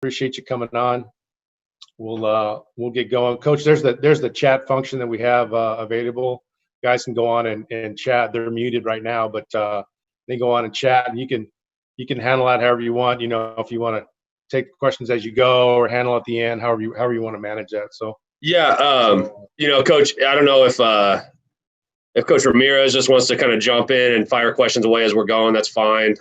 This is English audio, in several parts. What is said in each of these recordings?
appreciate you coming on. We'll get going. Coach, there's the chat function that we have available. Guys can go on and chat. They're muted right now, but they go on and chat, and you can handle that however you want. If you want to take questions as you go or handle at the end, however you want to manage that. So yeah, Coach, I don't know if Coach Ramirez just wants to kind of jump in and fire questions away as we're going. That's fine.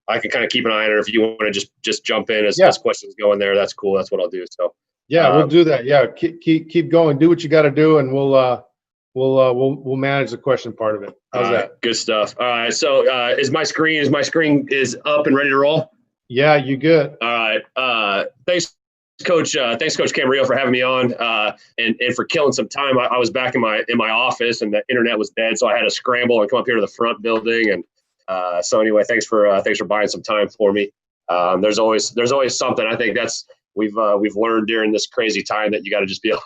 I can kind of keep an eye on it. If you want to just jump in as questions go in there, that's cool. That's what I'll do. So we'll do that. Yeah, keep going. Do what you got to do, and we'll manage the question part of it. How's that? Good stuff. All right. So is my screen up and ready to roll? Yeah, you good. All right. Thanks, Coach. Thanks, Coach Camarillo, for having me on and for killing some time. I was back in my office and the internet was dead, so I had to scramble and come up here to the front building. And so anyway, thanks for buying some time for me. There's always something. I think that's we've learned during this crazy time that you got to just be able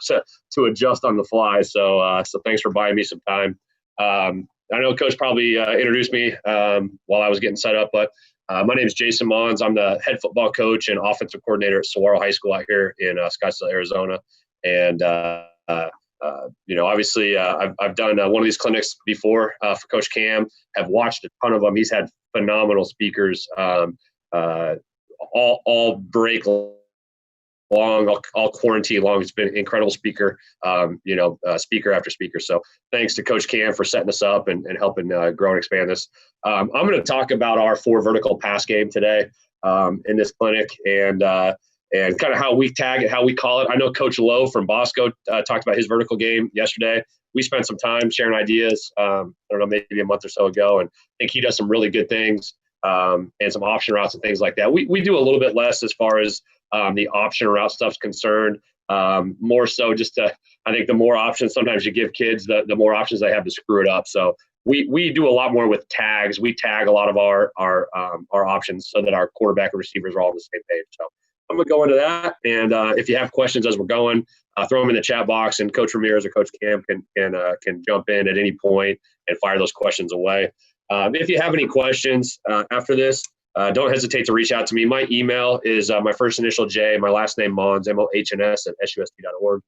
to adjust on the fly. So thanks for buying me some time. I know Coach probably introduced me while I was getting set up, but my name is Jason Mohns. I'm the head football coach and offensive coordinator at Saguaro High School out here in Scottsdale, Arizona. And obviously I've done one of these clinics before for Coach Cam. Have watched a ton of them. He's had phenomenal speakers, all break long, all quarantine long. It's been an incredible speaker, speaker after speaker. So thanks to Coach Cam for setting us up and helping grow and expand this. I'm going to talk about our 4 vertical pass game today in this clinic and kind of how we tag it, how we call it. I know Coach Lowe from Bosco talked about his vertical game yesterday. We spent some time sharing ideas, I don't know, maybe a month or so ago, and I think he does some really good things and some option routes and things like that. We do a little bit less as far as the option route stuff's concerned. More so just I think the more options sometimes you give kids, the more options they have to screw it up. So we do a lot more with tags. We tag a lot of our options so that our quarterback and receivers are all on the same page. So I'm going to go into that. And if you have questions as we're going, throw them in the chat box, and Coach Ramirez or Coach Cam can jump in at any point and fire those questions away. If you have any questions after this, don't hesitate to reach out to me. My email is my first initial J, my last name Mohns, Mohns at SUSD.org.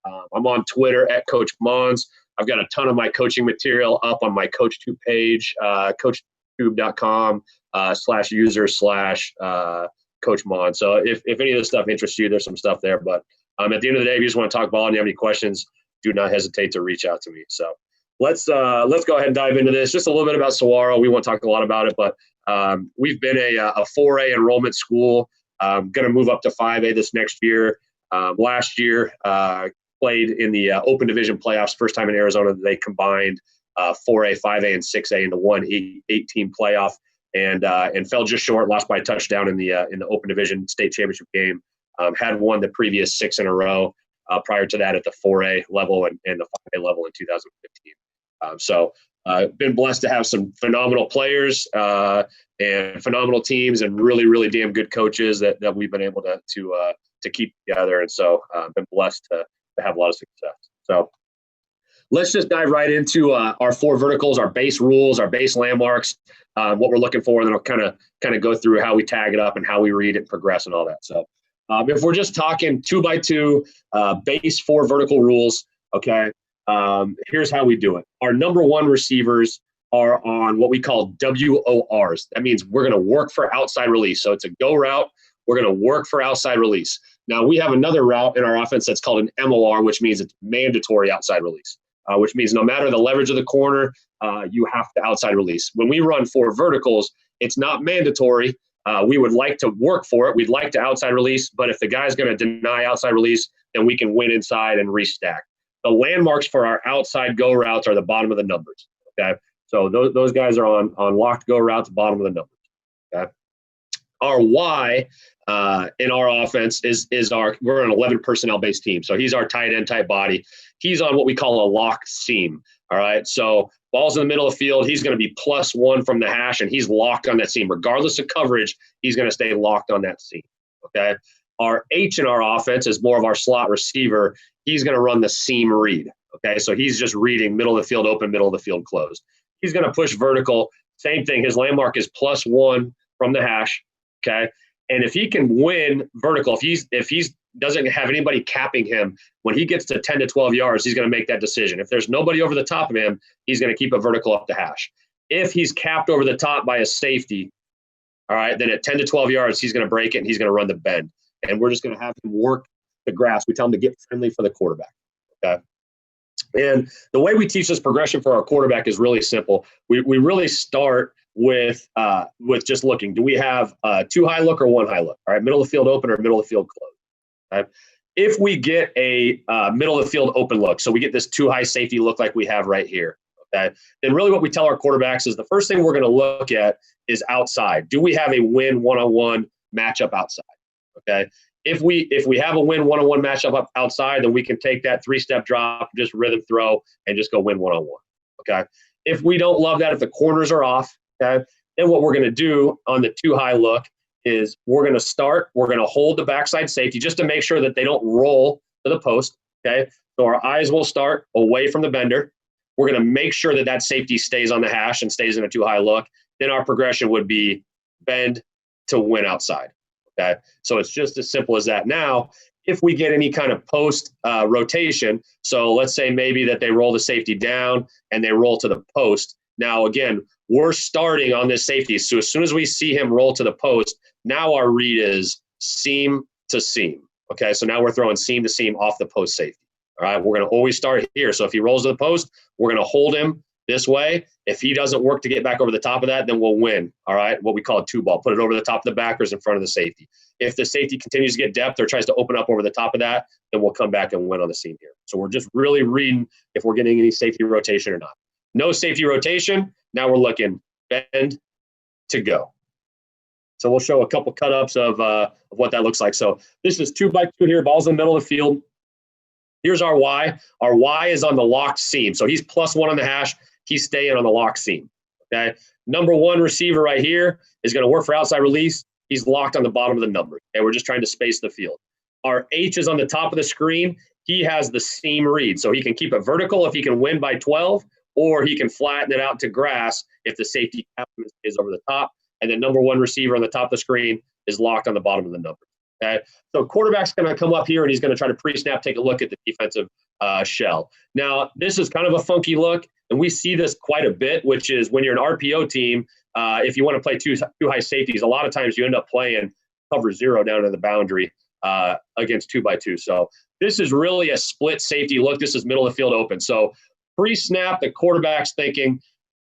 I'm on Twitter at Coach Mohns. I've got a ton of my coaching material up on my CoachTube page, coachtube.com/user/Coach Mohns. So if any of this stuff interests you, there's some stuff there. But at the end of the day, if you just want to talk ball and you have any questions, do not hesitate to reach out to me. So let's go ahead and dive into this. Just a little bit about Saguaro. We won't talk a lot about it, but we've been a 4A enrollment school. Going to move up to 5A this next year. Last year, played in the Open Division playoffs. First time in Arizona that they combined 4A, 5A, and 6A into one 8-team playoff, and fell just short. Lost by a touchdown in the Open Division state championship game. Had won the previous 6 in a row prior to that at the 4A level and the 5A level in 2015. Been blessed to have some phenomenal players and phenomenal teams and really, really damn good coaches that we've been able to keep together. And so been blessed to have a lot of success. So let's just dive right into our 4 verticals, our base rules, our base landmarks, what we're looking for, and then I'll kind of go through how we tag it up and how we read it and progress and all that. So if we're just talking 2x2 base 4 vertical rules, okay, here's how we do it. Our number 1 receivers are on what we call WORs. That means we're going to work for outside release. So it's a go route. We're going to work for outside release. Now, we have another route in our offense that's called an MOR, which means it's mandatory outside release, which means no matter the leverage of the corner, you have to outside release. When we run 4 verticals, it's not mandatory. We would like to work for it. We'd like to outside release, but if the guy's going to deny outside release, then we can win inside and restack. The landmarks for our outside go routes are the bottom of the numbers, okay? So those guys are on locked go routes, bottom of the numbers, okay? Our Y in our offense we're an 11 personnel based team. So he's our tight end type body. He's on what we call a locked seam. All right. So ball's in the middle of the field. He's going to be +1 from the hash, and he's locked on that seam. Regardless of coverage, he's going to stay locked on that seam. Okay. Our H in our offense is more of our slot receiver. He's going to run the seam read. Okay. So he's just reading middle of the field open, middle of the field closed. He's going to push vertical. Same thing. His landmark is +1 from the hash. Okay. And if he can win vertical, if he's doesn't have anybody capping him, when he gets to 10 to 12 yards, he's going to make that decision. If there's nobody over the top of him, he's going to keep it vertical up the hash. If he's capped over the top by a safety, all right, then at 10 to 12 yards, he's going to break it and he's going to run the bend. And we're just going to have him work the grass. We tell him to get friendly for the quarterback. Okay. And the way we teach this progression for our quarterback is really simple. We really start with just looking. Do we have two high look or one high look? All right, middle of the field open or middle of the field closed. Right? If we get a middle of the field open look, so we get this two high safety look like we have right here, okay, then really what we tell our quarterbacks is the first thing we're going to look at is outside. Do we have a win one-on-one matchup outside? Okay. If we have a win one-on-one matchup up outside, then we can take that three-step drop, just rhythm throw, and just go win one-on-one. Okay. If we don't love that, if the corners are off, okay, then what we're going to do on the two high look is we're going to hold the backside safety just to make sure that they don't roll to the post. Okay. So our eyes will start away from the bender. We're going to make sure that that safety stays on the hash and stays in a two high look. Then our progression would be bend to win outside. Okay. So it's just as simple as that. Now, if we get any kind of post rotation, so let's say maybe that they roll the safety down and they roll to the post. Now, again, we're starting on this safety. So as soon as we see him roll to the post, now our read is seam to seam. Okay, so now we're throwing seam to seam off the post safety. All right, we're going to always start here. So if he rolls to the post, we're going to hold him this way. If he doesn't work to get back over the top of that, then we'll win. All right, what we call a two ball. Put it over the top of the backers in front of the safety. If the safety continues to get depth or tries to open up over the top of that, then we'll come back and win on the seam here. So we're just really reading if we're getting any safety rotation or not. No safety rotation. Now we're looking bend to go. So we'll show a couple cut-ups of what that looks like. So this is 2x2 here, ball's in the middle of the field. Here's our Y. Our Y is on the locked seam. So he's +1 on the hash. He's staying on the locked seam. Okay. Number one receiver right here is going to work for outside release. He's locked on the bottom of the number. Okay. We're just trying to space the field. Our H is on the top of the screen. He has the seam read. So he can keep it vertical if he can win by 12, or he can flatten it out to grass if the safety is over the top. And then number one receiver on the top of the screen is locked on the bottom of the number. Okay, so quarterback's going to come up here and he's going to try to pre-snap, take a look at the defensive shell. Now, this is kind of a funky look, and we see this quite a bit, which is when you're an RPO team, if you want to play two high safeties, a lot of times you end up playing cover zero down to the boundary against 2x2. So this is really a split safety look. This is middle of the field open. So pre-snap, the quarterback's thinking,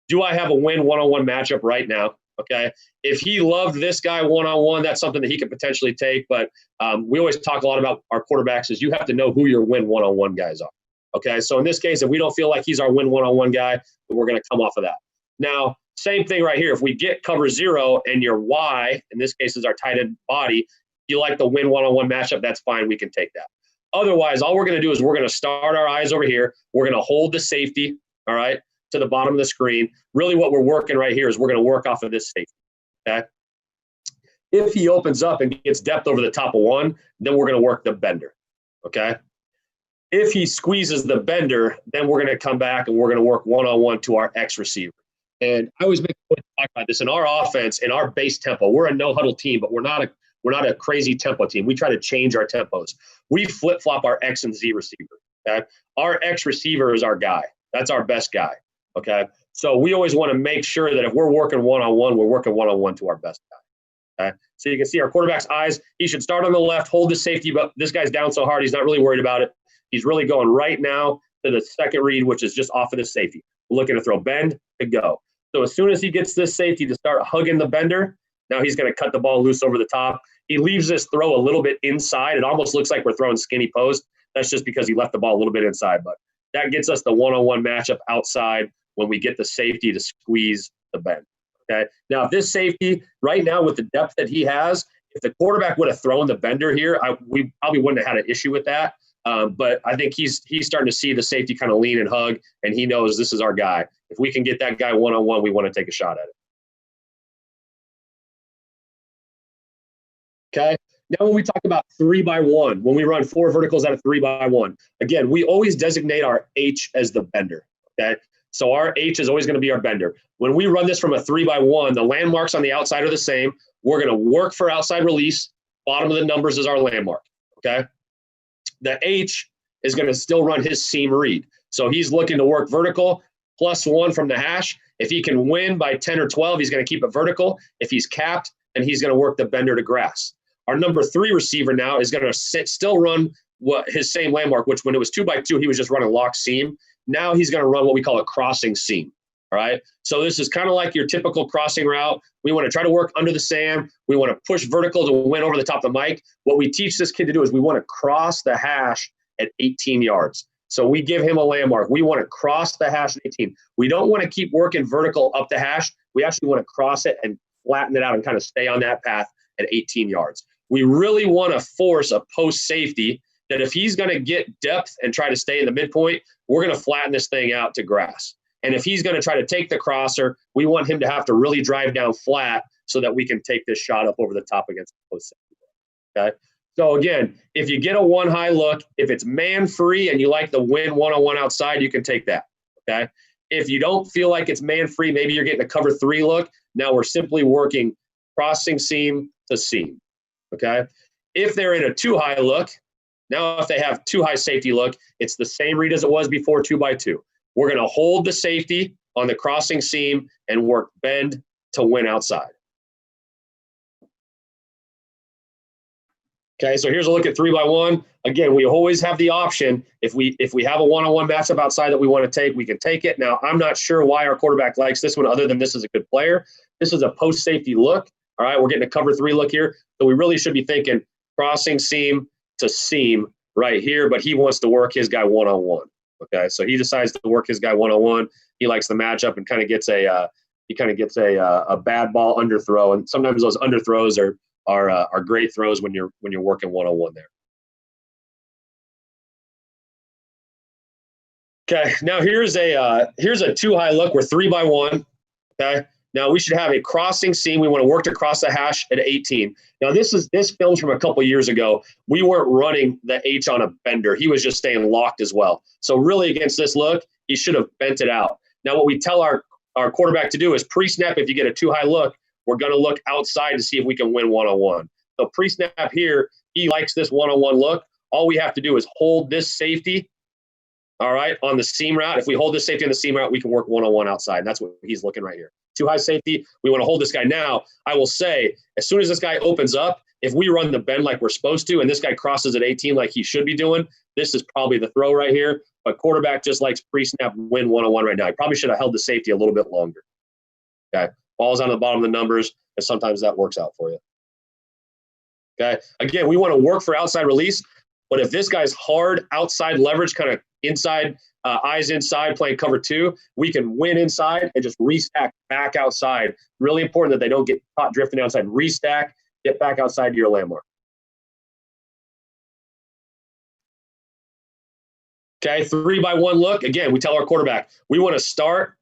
do I have a win one-on-one matchup right now? Okay. If he loved this guy one-on-one, that's something that he could potentially take. But we always talk a lot about our quarterbacks is you have to know who your win one-on-one guys are. Okay. So in this case, if we don't feel like he's our win one-on-one guy, then we're going to come off of that. Now, same thing right here. If we get cover zero and your Y, in this case is our tight end body, you like the win one-on-one matchup, that's fine. We can take that. Otherwise, all we're going to do is we're going to start our eyes over here. We're going to hold the safety, all right, to the bottom of the screen. Really what we're working right here is we're going to work off of this safety, okay? If he opens up and gets depth over the top of one, then we're going to work the bender, okay? If he squeezes the bender, then we're going to come back and we're going to work one-on-one to our X receiver. And I always make a point to talk about this. In our offense, in our base tempo, we're a no-huddle team, but we're not a crazy tempo team. We try to change our tempos. We flip-flop our X and Z receiver, okay? Our X receiver is our guy. That's our best guy. Okay, so we always want to make sure that if we're working one-on-one, we're working one-on-one to our best guy. Okay, so you can see our quarterback's eyes. He should start on the left, hold the safety, but this guy's down so hard, he's not really worried about it. He's really going right now to the second read, which is just off of the safety. We're looking to throw bend to go. So as soon as he gets this safety to start hugging the bender, now he's going to cut the ball loose over the top. He leaves this throw a little bit inside. It almost looks like we're throwing skinny post. That's just because he left the ball a little bit inside, but that gets us the one-on-one matchup outside when we get the safety to squeeze the bend, okay? Now, if this safety, right now with the depth that he has, if the quarterback would have thrown the bender here, we probably wouldn't have had an issue with that. But I think he's starting to see the safety kind of lean and hug, and he knows this is our guy. If we can get that guy one-on-one, we want to take a shot at it. Okay? Now, when we talk about 3x1, when we run 4 verticals out of 3x1, again, we always designate our H as the bender, okay? So our H is always going to be our bender. When we run this from a 3x1, the landmarks on the outside are the same. We're going to work for outside release. Bottom of the numbers is our landmark, okay? The H is going to still run his seam read. So he's looking to work vertical, +1 from the hash. If he can win by 10 or 12, he's going to keep it vertical. If he's capped, then he's going to work the bender to grass. Our number 3 receiver now is going to still run his same landmark, which when it was 2x2, he was just running lock seam. Now he's going to run what we call a crossing seam. All right. So this is kind of like your typical crossing route. We want to try to work under the sand. We want to push vertical to win over the top of the mic. What we teach this kid to do is we want to cross the hash at 18 yards. So we give him a landmark. We want to cross the hash at 18. We don't want to keep working vertical up the hash. We actually want to cross it and flatten it out and kind of stay on that path at 18 yards. We really want to force a post safety that if he's going to get depth and try to stay in the midpoint, we're going to flatten this thing out to grass. And if he's going to try to take the crosser, we want him to have to really drive down flat so that we can take this shot up over the top against the post safety. Okay. So again, if you get a one high look, if it's man free and you like the win one-on-one outside, you can take that. Okay. If you don't feel like it's man free, maybe you're getting a cover 3 look. Now we're simply working crossing seam to seam. Okay. If they're in a 2 high look, now if they have 2 high safety look, it's the same read as it was before 2x2. We're going to hold the safety on the crossing seam and work bend to win outside. Okay, so here's a look at 3x1. Again, we always have the option. If we have a one-on-one matchup outside that we want to take, we can take it. Now, I'm not sure why our quarterback likes this one other than this is a good player. This is a post-safety look. All right, we're getting a cover 3 look here. So we really should be thinking crossing seam to seam right here, but he wants to work his guy one-on-one. Okay, so he decides to work his guy one-on-one. He likes the matchup and kind of gets a bad ball underthrow, and sometimes those underthrows are great throws when you're working one-on-one there. Okay, now here's a 2 high look. We're 3x1. Okay, now we should have a crossing seam. We want to work to cross the hash at 18. Now this film's from a couple years ago. We weren't running the H on a bender. He was just staying locked as well. So really against this look, he should have bent it out. Now what we tell our quarterback to do is pre-snap. If you get a 2 high look, we're going to look outside to see if we can win one-on-one. So pre-snap here, he likes this one-on-one look. All we have to do is hold this safety, all right, on the seam route. If we hold this safety on the seam route, we can work one-on-one outside. And that's what he's looking right here. 2 high safety, we want to hold this guy. Now, I will say, as soon as this guy opens up, if we run the bend like we're supposed to, and this guy crosses at 18 like he should be doing, this is probably the throw right here. But quarterback just likes pre-snap win one-on-one right now. He probably should have held the safety a little bit longer. Okay, ball's on the bottom of the numbers, and sometimes that works out for you. Okay, again, we want to work for outside release, but if this guy's hard outside leverage, kind of inside, eyes inside, playing cover 2, we can win inside and just restack back outside. Really important that they don't get caught drifting outside. Restack, get back outside to your landmark. Okay, 3x1 look. Again, we tell our quarterback, we want to start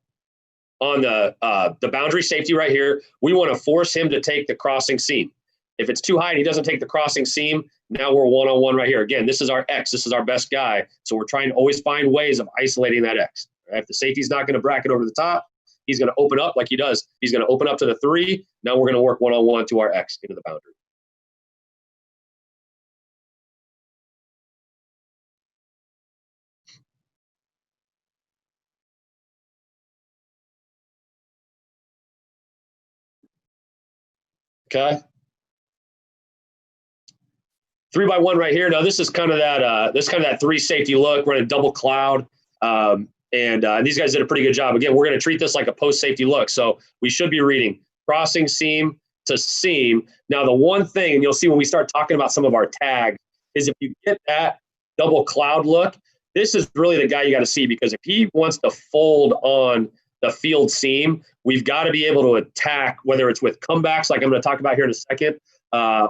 on the boundary safety right here. We want to force him to take the crossing seam. If it's too high and he doesn't take the crossing seam, now we're one-on-one right here. Again, this is our X. This is our best guy. So we're trying to always find ways of isolating that X. Right? If the safety's not going to bracket over the top, he's going to open up like he does. He's going to open up to the 3. Now we're going to work one-on-one to our X into the boundary. Okay. 3x1 right here. Now this is kind of that 3 safety look. We're in a double cloud, and these guys did a pretty good job. Again, we're going to treat this like a post safety look. So we should be reading crossing seam to seam. Now the one thing, and you'll see when we start talking about some of our tags, is if you get that double cloud look, this is really the guy you got to see, because if he wants to fold on the field seam, we've got to be able to attack, whether it's with comebacks, like I'm going to talk about here in a second,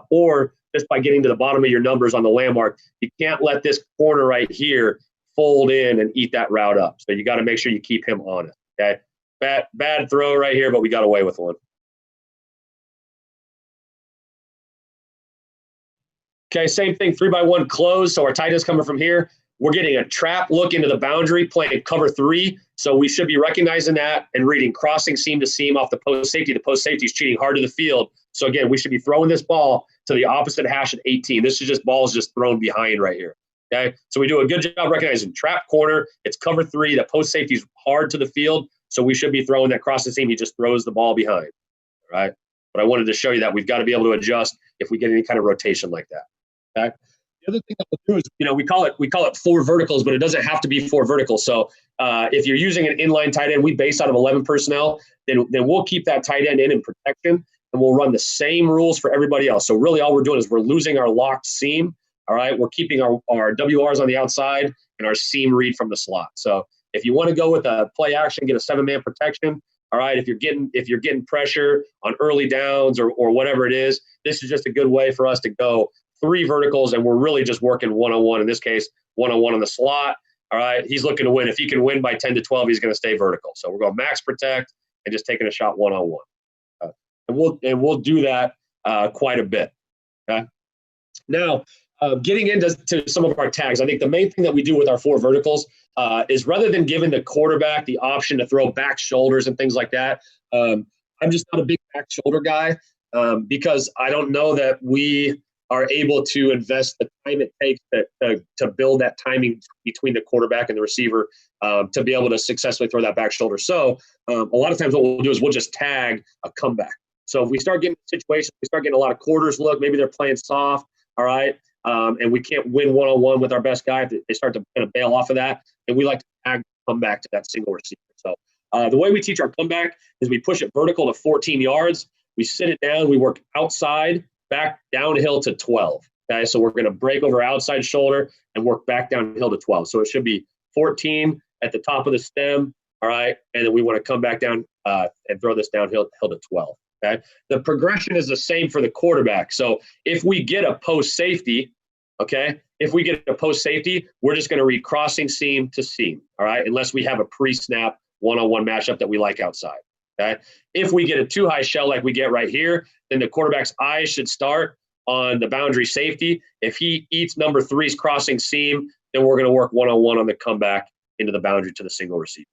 or just by getting to the bottom of your numbers on the landmark. You can't let this corner right here fold in and eat that route up. So you got to make sure you keep him on it. Okay. Bad throw right here, but we got away with one. Okay, same thing, 3x1 close. So our tight end's coming from here. We're getting a trap look into the boundary, playing cover 3. So we should be recognizing that and reading crossing seam to seam off the post safety. The post safety is cheating hard to the field. So again, we should be throwing this ball to the opposite hash at 18. This is just balls just thrown behind right here. Okay. So we do a good job recognizing trap corner. It's cover 3. The post safety is hard to the field. So we should be throwing that crossing seam. He just throws the ball behind. All right. But I wanted to show you that we've got to be able to adjust if we get any kind of rotation like that. Okay. The other thing that we'll do is, we call it 4 verticals, but it doesn't have to be 4 verticals. So if you're using an inline tight end, we base out of 11 personnel, then we'll keep that tight end in protection, and we'll run the same rules for everybody else. So really all we're doing is we're losing our locked seam. All right. We're keeping our WRs on the outside and our seam read from the slot. So if you want to go with a play action, get a 7-man protection. All right. If you're getting pressure on early downs or whatever it is, this is just a good way for us to go 3 verticals, and we're really just working one-on-one. In this case, one-on-one on the slot. All right. He's looking to win. If he can win by 10 to 12, he's going to stay vertical. So we're going max protect and just taking a shot one-on-one. And we'll do that quite a bit. Okay. Now, getting into some of our tags, I think the main thing that we do with our 4 verticals is rather than giving the quarterback the option to throw back shoulders and things like that, I'm just not a big back shoulder guy because I don't know that we are able to invest the time it takes to build that timing between the quarterback and the receiver to be able to successfully throw that back shoulder. So a lot of times what we'll do is we'll just tag a comeback. So if we start getting situations, we start getting a lot of quarters look, maybe they're playing soft, all right, and we can't win one-on-one with our best guy. They start to kind of bail off of that, and we like to tag comeback to that single receiver. So the way we teach our comeback is we push it vertical to 14 yards. We sit it down. We work outside, back downhill to 12. Okay, so we're going to break over outside shoulder and work back downhill to 12. So it should be 14 at the top of the stem, all right, and then we want to come back down and throw this downhill to 12. Okay, the progression is the same for the quarterback. So if we get a post safety, okay, we're just going to read crossing seam to seam, all right, unless we have a pre-snap one-on-one matchup that we like outside. Okay, if we get a too high shell like we get right here, then the quarterback's eyes should start on the boundary safety. If he eats number 3's crossing seam, then we're going to work one-on-one on the comeback into the boundary to the single receiver.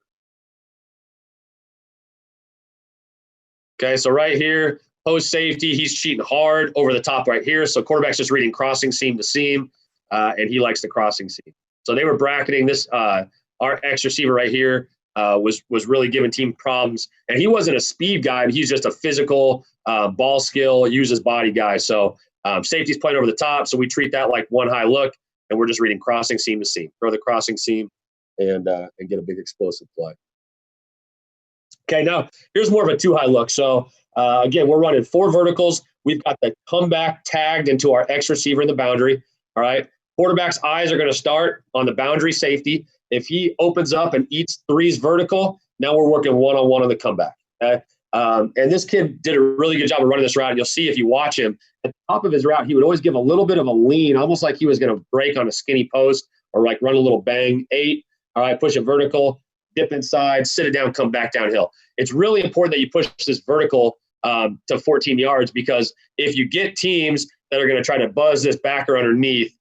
Okay, so right here, post safety, he's cheating hard over the top right here. So quarterback's just reading crossing seam to seam, and he likes the crossing seam. So they were bracketing this. Our X receiver right here was really giving team problems. And he wasn't a speed guy. He's just a physical ball skill, use his body guy. So safety's playing over the top. So we treat that like one high look, and we're just reading crossing seam to seam. Throw the crossing seam and get a big explosive play. Okay, now here's more of a 2 high look. So again, we're running 4 verticals. We've got the comeback tagged into our X receiver in the boundary. All right. Quarterback's eyes are going to start on the boundary safety. If he opens up and eats 3's vertical, now we're working one-on-one on the comeback. Okay. And this kid did a really good job of running this route. You'll see if you watch him, at the top of his route, he would always give a little bit of a lean, almost like he was going to break on a skinny post or like run a little bang 8. All right, push it vertical, dip inside, sit it down, come back downhill. It's really important that you push this vertical to 14 yards because if you get teams that are going to try to buzz this backer underneath,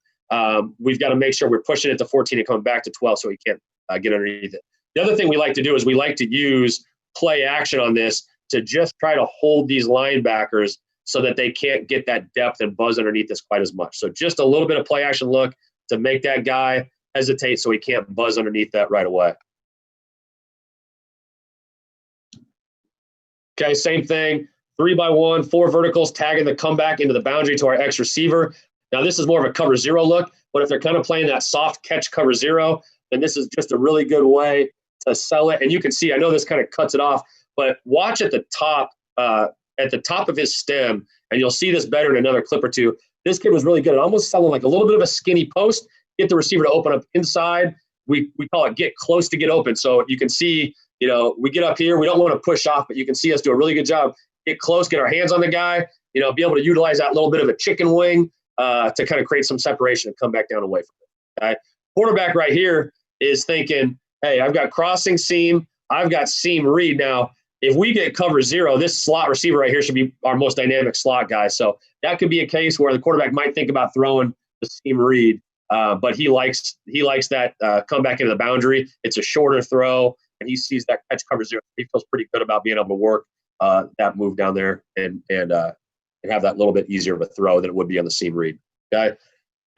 we've got to make sure we're pushing it to 14 and coming back to 12 so he can't get underneath it. The other thing we like to do is we like to use play action on this to just try to hold these linebackers so that they can't get that depth and buzz underneath this quite as much. So just a little bit of play action look to make that guy hesitate so he can't buzz underneath that right away. Okay, same thing. 3x1, 4 verticals, tagging the comeback into the boundary to our X receiver. Now, this is more of a cover 0 look, but if they're kind of playing that soft catch cover 0, then this is just a really good way to sell it. And you can see, I know this kind of cuts it off, but watch at the top of his stem, and you'll see this better in another clip or two. This kid was really good at almost selling like a little bit of a skinny post, get the receiver to open up inside. We call it get close to get open. So you can see, we get up here. We don't want to push off, but you can see us do a really good job. Get close, get our hands on the guy, be able to utilize that little bit of a chicken wing to kind of create some separation and come back down away from it. Okay? Quarterback right here is thinking, hey, I've got crossing seam. I've got seam read. Now, if we get cover 0, this slot receiver right here should be our most dynamic slot guy. So that could be a case where the quarterback might think about throwing the seam read but he likes that comeback into the boundary. It's a shorter throw, and he sees that catch cover zero. He feels pretty good about being able to work that move down there and have that little bit easier of a throw than it would be on the seam read. Okay,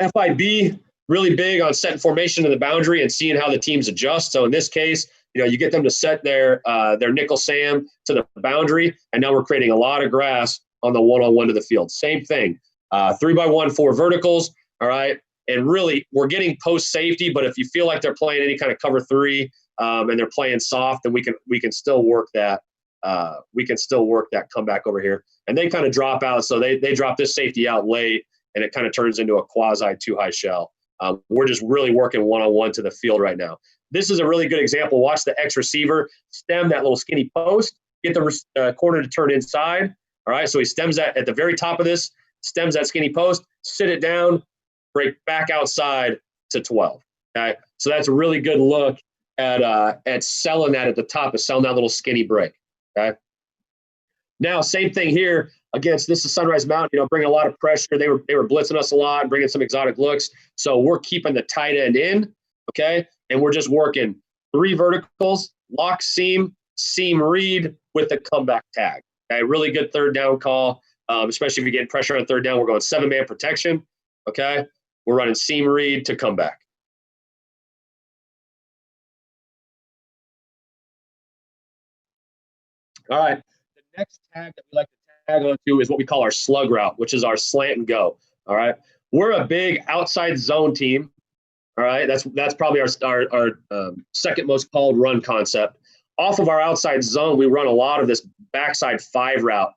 FIB, really big on setting formation to the boundary and seeing how the teams adjust. So in this case, you get them to set their nickel Sam to the boundary, and now we're creating a lot of grass on the one-on-one to the field. Same thing, 3x1, 4 verticals. All right, and really we're getting post safety, but if you feel like they're playing any kind of cover 3 and they're playing soft, then we can still work that. We can still work that comeback over here, and they kind of drop out. So they drop this safety out late, and it kind of turns into a quasi 2-high shell. We're just really working one-on-one to the field right now. This is a really good example. Watch the X receiver stem that little skinny post, get the corner to turn inside. All right, so he stems that at the very top of this, stems that skinny post, sit it down, break back outside to 12. Okay, so that's a really good look at selling that at the top, of selling that little skinny break. Okay. Now, same thing here against this is Sunrise Mountain. Bringing a lot of pressure. They were blitzing us a lot, bringing some exotic looks. So we're keeping the tight end in. Okay, and we're just working 3 verticals, lock seam, seam read with the comeback tag. Okay, really good third down call, especially if you get pressure on third down. We're going 7-man protection. Okay, we're running seam read to comeback. All right. The next tag that we like to tag onto is what we call our slug route, which is our slant and go. All right. We're a big outside zone team. All right. That's probably our second most called run concept. Off of our outside zone, we run a lot of this backside 5 route,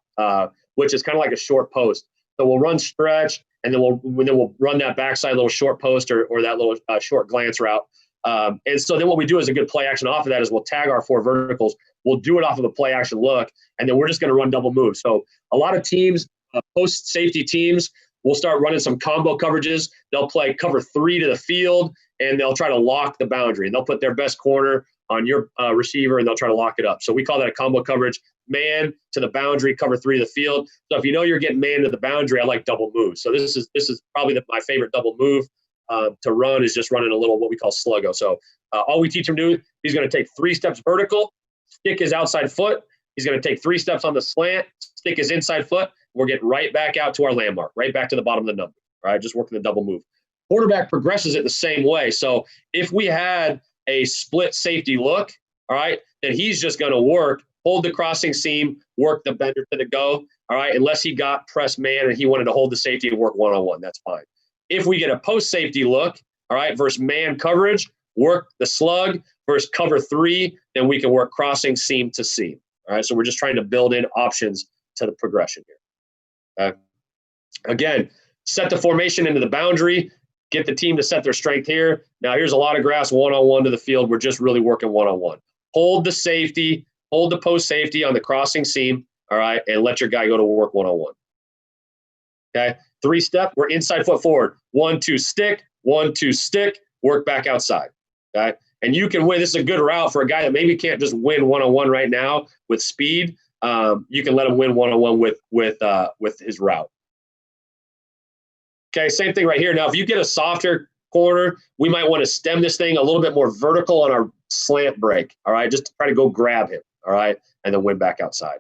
which is kind of like a short post. So we'll run stretch, and then we'll run that backside little short post or that little short glance route. And so then what we do as a good play action off of that is we'll tag our 4 verticals. We'll do it off of a play action look, and then we're just going to run double moves. So a lot of teams, post safety teams, will start running some combo coverages. They'll play cover 3 to the field, and they'll try to lock the boundary. And they'll put their best corner on your receiver, and they'll try to lock it up. So we call that a combo coverage. Man to the boundary, cover 3 to the field. So if you're getting man to the boundary, I like double moves. So this is probably my favorite double move. To run is just running a little what we call sluggo. So all we teach him to do, he's going to take 3 steps vertical, stick his outside foot. He's going to take 3 steps on the slant, stick his inside foot. We're getting right back out to our landmark, right back to the bottom of the number. All right, just working the double move. Quarterback progresses it the same way. So if we had a split safety look, all right, then he's just going to work, hold the crossing seam, work the bender to the go, all right, unless he got press man and he wanted to hold the safety and work one-on-one, that's fine. If we get a post-safety look, all right, versus man coverage, work the slug versus cover 3, then we can work crossing seam to seam. All right, so we're just trying to build in options to the progression here. Again, set the formation into the boundary, get the team to set their strength here. Now, here's a lot of grass one-on-one to the field. We're just really working one-on-one. Hold the safety, hold the post-safety on the crossing seam, all right, and let your guy go to work one-on-one. Okay, 3-step, we're inside foot forward. 1, 2, stick, 1, 2, stick, work back outside. Okay, and you can win. This is a good route for a guy that maybe can't just win one-on-one right now with speed. You can let him win one-on-one with his route. Okay, same thing right here. Now, if you get a softer corner, we might want to stem this thing a little bit more vertical on our slant break. All right, just to try to go grab him. All right, and then win back outside.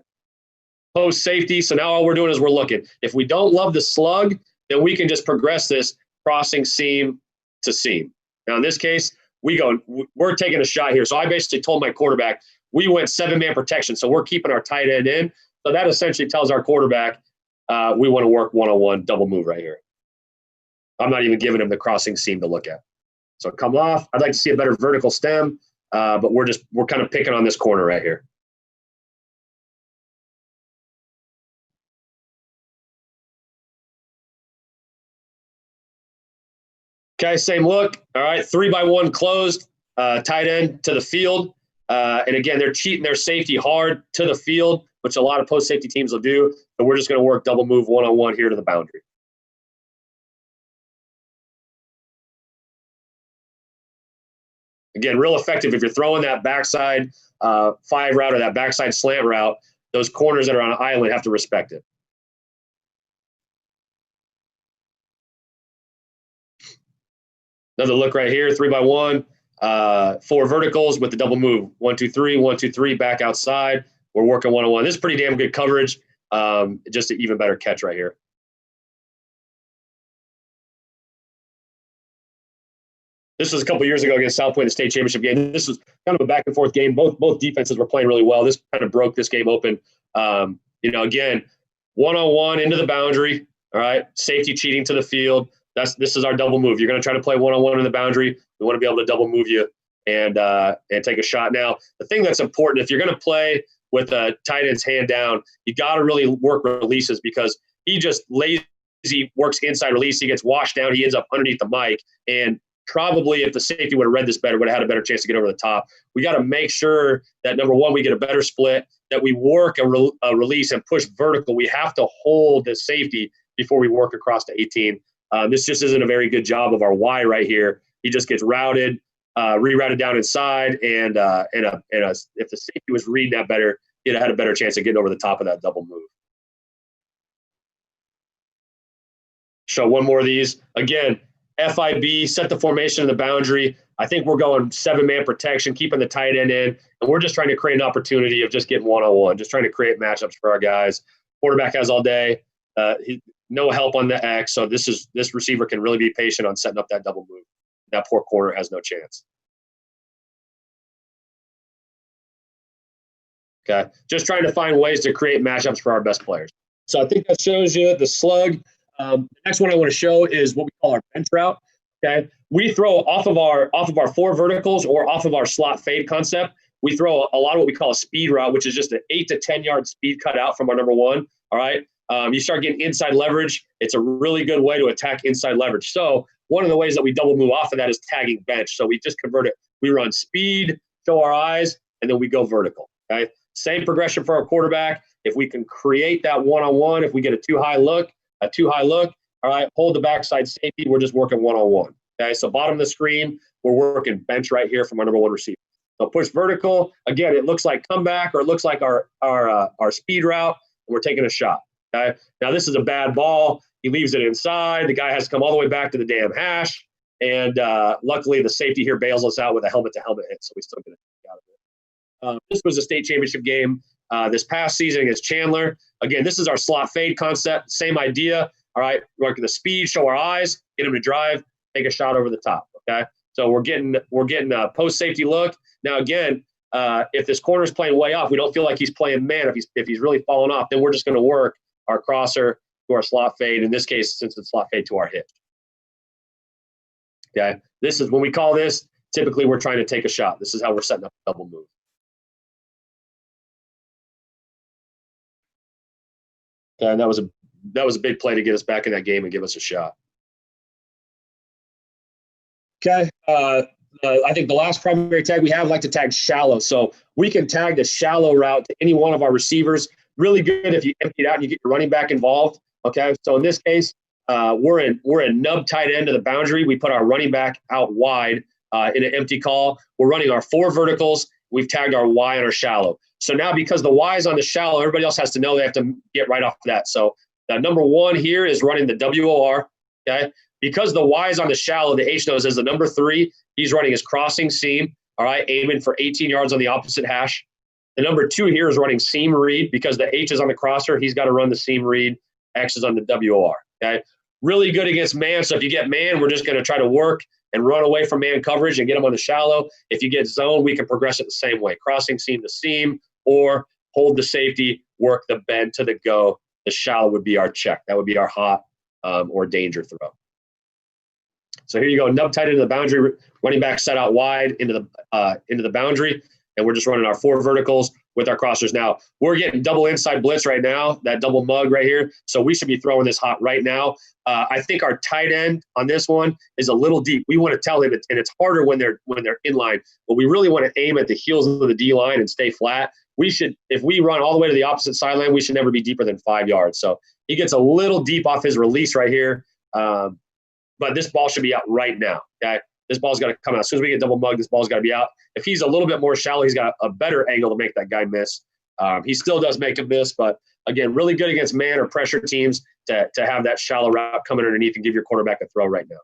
Post safety. So now all we're doing is we're looking. If we don't love the slug, then we can just progress this crossing seam to seam. Now, in this case, we're taking a shot here. So I basically told my quarterback, we went 7-man protection. So we're keeping our tight end in. So that essentially tells our quarterback we want to work one-on-one double move right here. I'm not even giving him the crossing seam to look at. So come off. I'd like to see a better vertical stem, but we're kind of picking on this corner right here. Okay, same look. All right, 3x1 closed, tight end to the field. And again, they're cheating their safety hard to the field, which a lot of post safety teams will do. So we're just going to work double move one-on-one here to the boundary. Again, real effective if you're throwing that backside 5 route or that backside slant route. Those corners that are on an island have to respect it. Another look right here, 3x1, 4 verticals with the double move. 1, 2, 3, 1, 2, 3, back outside. We're working one-on-one. This is pretty damn good coverage. Just an even better catch right here. This was a couple years ago against South Point, the state championship game. This was kind of a back and forth game. Both defenses were playing really well. This kind of broke this game open. Again, one-on-one into the boundary. All right, safety cheating to the field. This is our double move. You're going to try to play one-on-one in the boundary. We want to be able to double move you and take a shot. Now, the thing that's important, if you're going to play with a tight end's hand down, you got to really work releases because he just lazy works inside release. He gets washed down. He ends up underneath the mic. And probably if the safety would have read this better, would have had a better chance to get over the top. We got to make sure that, number one, we get a better split, that we work a release and push vertical. We have to hold the safety before we work across to 18. This just isn't a very good job of our Y right here. He just gets routed, rerouted down inside, and if the safety was reading that better, he'd have had a better chance of getting over the top of that double move. Show one more of these. Again, FIB, set the formation in the boundary. I think we're going 7-man protection, keeping the tight end in, and we're just trying to create an opportunity of just getting one-on-one, just trying to create matchups for our guys. Quarterback has all day. No help on the X, so this receiver can really be patient on setting up that double move. That poor corner has no chance. Okay, just trying to find ways to create matchups for our best players. So I think that shows you the slug. The next one I want to show is what we call our bench route. Okay, we throw off of our 4 verticals or off of our slot fade concept. We throw a lot of what we call a speed route, which is just an 8 to 10 yard speed cut out from our number one. All right, you start getting inside leverage. It's a really good way to attack inside leverage. So one of the ways that we double move off of that is tagging bench. So we just convert it. We run speed, show our eyes, and then we go vertical. Okay, same progression for our quarterback. If we can create that one-on-one, if we get a too high look, all right, hold the backside safety. We're just working one-on-one. Okay, so bottom of the screen, we're working bench right here from our number one receiver. So push vertical. Again, it looks like comeback or it looks like our speed route, and we're taking a shot. Okay, now this is a bad ball. He leaves it inside. The guy has to come all the way back to the damn hash, and luckily the safety here bails us out with a helmet-to-helmet hit, so we still get it out of it. This was a state championship game this past season against Chandler. Again, this is our slot fade concept. Same idea. All right, working the speed, show our eyes, get him to drive, take a shot over the top. Okay, so we're getting a post safety look. Now again, if this corner is playing way off, we don't feel like he's playing man. If he's really falling off, then we're just going to work our crosser to our slot fade. In this case, since it's slot fade to our hitch. Okay, this is when we call this. Typically, we're trying to take a shot. This is how we're setting up a double move. And that was a big play to get us back in that game and give us a shot. Okay. I think the last primary tag we have, like to tag shallow. So we can tag the shallow route to any one of our receivers. Really good if you empty it out and you get your running back involved. Okay. So in this case, we're in nub tight end of the boundary. We put our running back out wide in an empty call. We're running our 4 verticals. We've tagged our Y on our shallow. So now because the Y is on the shallow, everybody else has to know they have to get right off that. So the number 1 here is running the WOR, okay? Because the Y is on the shallow, the H nose is the number 3. He's running his crossing seam, all right, aiming for 18 yards on the opposite hash. The number 2 here is running seam read because the H is on the crosser. He's got to run the seam read. X is on the WOR, okay? Really good against man. So if you get man, we're just going to try to work and run away from man coverage and get him on the shallow. If you get zone, we can progress it the same way. Crossing seam to seam, or hold the safety, work the bend to the go. The shallow would be our check. That would be our hot or danger throw. So here you go, nub tight into the boundary, running back set out wide into the boundary, and we're just running our 4 verticals with our crossers. Now, we're getting double inside blitz right now, that double mug right here, so we should be throwing this hot right now. I think our tight end on this one is a little deep. We want to tell him, and it's harder when they're in line, but we really want to aim at the heels of the D line and stay flat. We should, if we run all the way to the opposite sideline, we should never be deeper than 5 yards. So he gets a little deep off his release right here, but this ball should be out right now, okay? This ball's got to come out. As soon as we get double mugged, this ball's got to be out. If he's a little bit more shallow, he's got a better angle to make that guy miss. He still does make a miss, but, again, really good against man or pressure teams to have that shallow route coming underneath and give your quarterback a throw right now.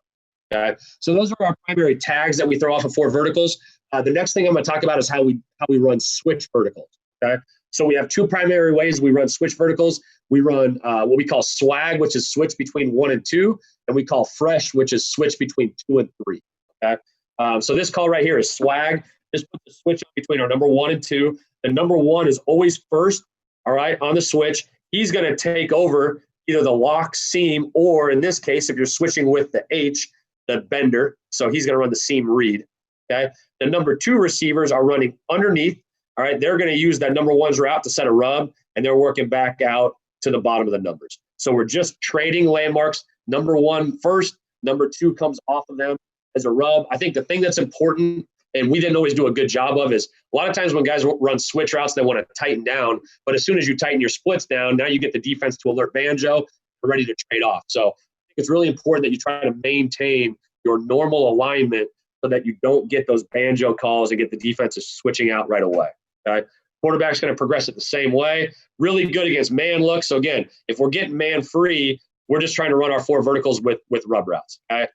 Okay, so those are our primary tags that we throw off of 4 verticals. The next thing I'm going to talk about is how we run switch verticals. Okay, so we have 2 primary ways we run switch verticals. We run what we call swag, which is switch between 1 and 2, and we call fresh, which is switch between 2 and 3. Okay, so this call right here is swag. Just put the switch between our number 1 and 2. The number 1 is always first. All right, on the switch, he's going to take over either the lock, seam, or in this case, if you're switching with the H, the bender. So he's going to run the seam read. Okay. The number 2 receivers are running underneath. All right. They're going to use that number 1's route to set a rub, and they're working back out to the bottom of the numbers. So we're just trading landmarks. Number 1 first, number 2 comes off of them as a rub. I think the thing that's important, and we didn't always do a good job of, is a lot of times when guys run switch routes, they want to tighten down. But as soon as you tighten your splits down, now you get the defense to alert banjo, they're ready to trade off. So it's really important that you try to maintain your normal alignment so that you don't get those banjo calls and get the defenses switching out right away. Okay? Quarterback's going to progress it the same way. Really good against man looks. So again, if we're getting man free, we're just trying to run our 4 verticals with rub routes. Okay?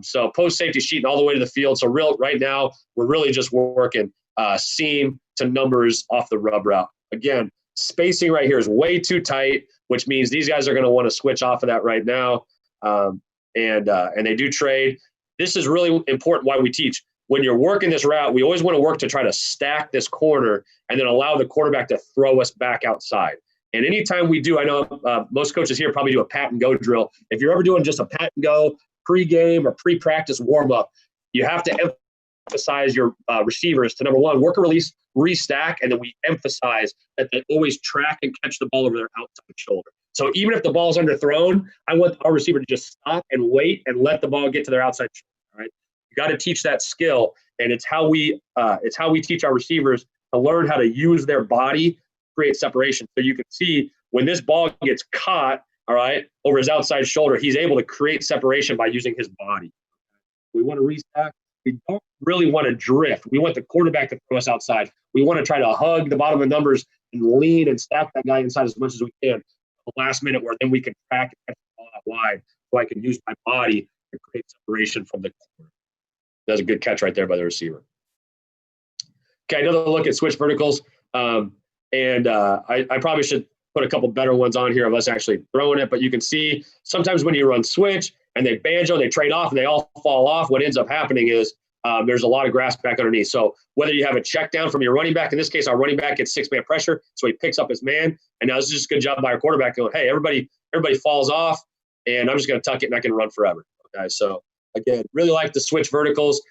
So post safety sheet and all the way to the field. So right now we're really just working seam to numbers off the rub route. Again, spacing right here is way too tight, which means these guys are going to want to switch off of that right now. And they do trade. This is really important why we teach. When you're working this route, we always want to work to try to stack this corner and then allow the quarterback to throw us back outside. And anytime we do, I know most coaches here probably do a pat and go drill. If you're ever doing just a pat and go pre-game or pre-practice warm-up, you have to emphasize your receivers to, number 1, work a release, restack, and then we emphasize that they always track and catch the ball over their outside shoulder. So even if the ball's underthrown, I want our receiver to just stop and wait and let the ball get to their outside shoulder. All right, you got to teach that skill, and it's how we teach our receivers to learn how to use their body, create separation. So you can see when this ball gets caught, all right, over his outside shoulder, he's able to create separation by using his body. We want to restack. We don't really want to drift. We want the quarterback to throw us outside. We want to try to hug the bottom of the numbers and lean and stack that guy inside as much as we can. The last minute where then we can track and catch the ball out wide, so I can use my body to create separation from the corner. That's a good catch right there by the receiver. Okay, another look at switch verticals. I probably should put a couple better ones on here of us actually throwing it, but you can see sometimes when you run switch and they banjo, they trade off and they all fall off, what ends up happening is there's a lot of grass back underneath. So whether you have a check down from your running back, in this case, our running back gets 6-man pressure, so he picks up his man, and now this is just a good job by our quarterback going, hey, everybody falls off, and I'm just going to tuck it and I can run forever. Okay, so again, really like the switch verticals.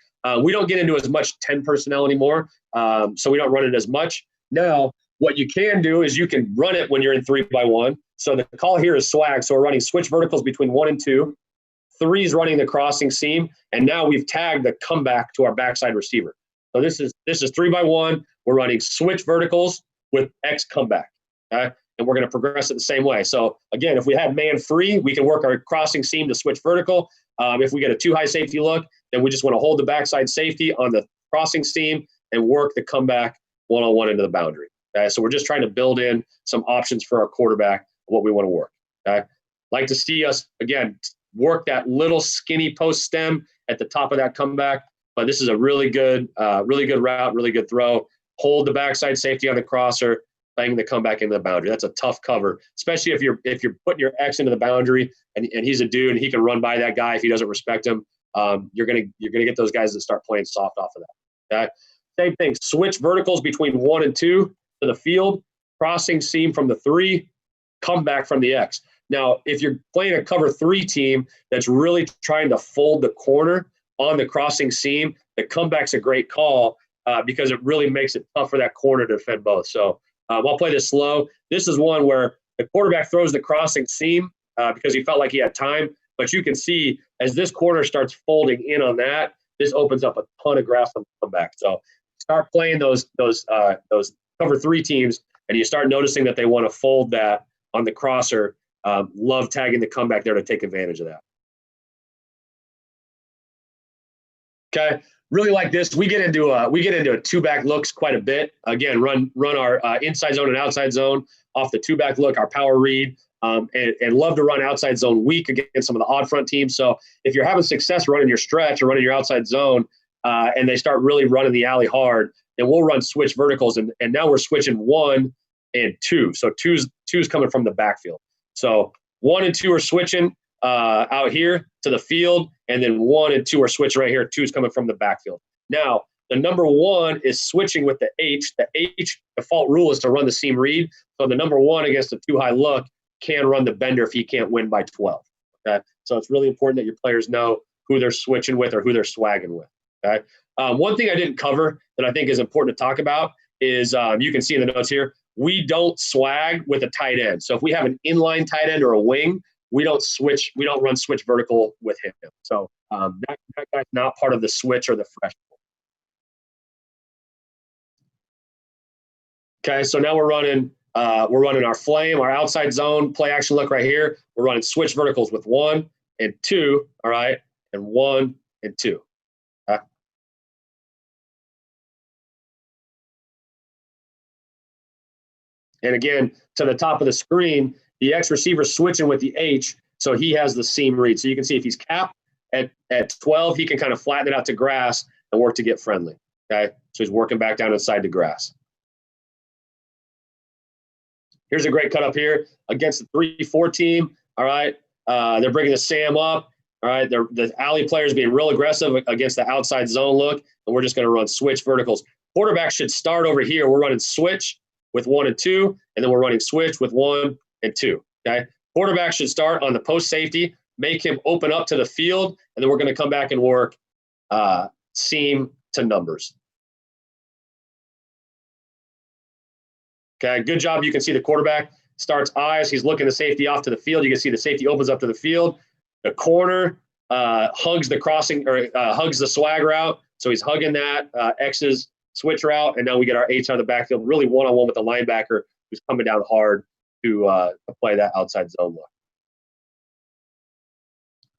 We don't get into as much 10 personnel anymore, so we don't run it as much. Now, what you can do is you can run it when you're in 3-by-1. So the call here is swag. So we're running switch verticals between 1 and 2. 3 is running the crossing seam, and now we've tagged the comeback to our backside receiver. So this is 3-by-1. We're running switch verticals with X comeback, okay? And we're going to progress it the same way. So again, if we had man free, we can work our crossing seam to switch vertical. If we get a too high safety look, then we just want to hold the backside safety on the crossing seam and work the comeback one-on-one into the boundary. Okay? So we're just trying to build in some options for our quarterback, what we want to work. Okay? Like to see us, again, work that little skinny post stem at the top of that comeback. But this is a really good route, really good throw. Hold the backside safety on the crosser, playing the comeback into the boundary. That's a tough cover, especially if you're putting your X into the boundary and he's a dude and he can run by that guy if he doesn't respect him. You're gonna get those guys that start playing soft off of that. Okay, same thing. Switch verticals between 1 and 2 to the field, crossing seam from the 3, comeback from the X. Now, if you're playing a cover 3 team that's really trying to fold the corner on the crossing seam, the comeback's a great call because it really makes it tough for that corner to defend both. So I'll play this slow. This is one where the quarterback throws the crossing seam because he felt like he had time. But you can see as this corner starts folding in on that, this opens up a ton of grass on the comeback. So start playing those cover 3 teams, and you start noticing that they want to fold that on the crosser. Love tagging the comeback there to take advantage of that. Okay, really like this. We get into a 2-back looks quite a bit. Again, run our inside zone and outside zone off the 2-back look, our power read. and love to run outside zone weak against some of the odd front teams. So if you're having success running your stretch or running your outside zone, and they start really running the alley hard, then we'll run switch verticals. And now we're switching 1 and 2. So two's coming from the backfield. So 1 and 2 are switching out here to the field, and then 1 and 2 are switching right here. 2's coming from the backfield. Now, the number 1 is switching with the H. The H default rule is to run the seam read. So the number 1 against a 2-high look can run the bender if he can't win by 12. Okay, so it's really important that your players know who they're switching with or who they're swagging with. Okay, one thing I didn't cover that I think is important to talk about is you can see in the notes here, we don't swag with a tight end. So if we have an inline tight end or a wing, we don't run switch vertical with him. So that guy's not part of the switch or the fresh. Okay, so now we're running our flame, our outside zone play action look right here. We're running switch verticals with 1 and 2, all right, and 1 and 2. Okay. And again, to the top of the screen, the X receiver switching with the H, so he has the seam read. So you can see if he's capped at 12, he can kind of flatten it out to grass and work to get friendly. Okay, so he's working back down inside the grass. Here's a great cut up here against the 3-4 team. All right. They're bringing the Sam up. All right. The alley players being real aggressive against the outside zone look. And we're just going to run switch verticals. Quarterback should start over here. We're running switch with 1 and 2. And then we're running switch with 1 and 2. Okay. Quarterback should start on the post safety, make him open up to the field. And then we're going to come back and work seam to numbers. Okay, good job. You can see the quarterback starts eyes. He's looking the safety off to the field. You can see the safety opens up to the field. The corner hugs the crossing or hugs the swag route. So he's hugging that X's switch route. And now we get our H out of the backfield, really one-on-one with the linebacker who's coming down hard to play that outside zone look.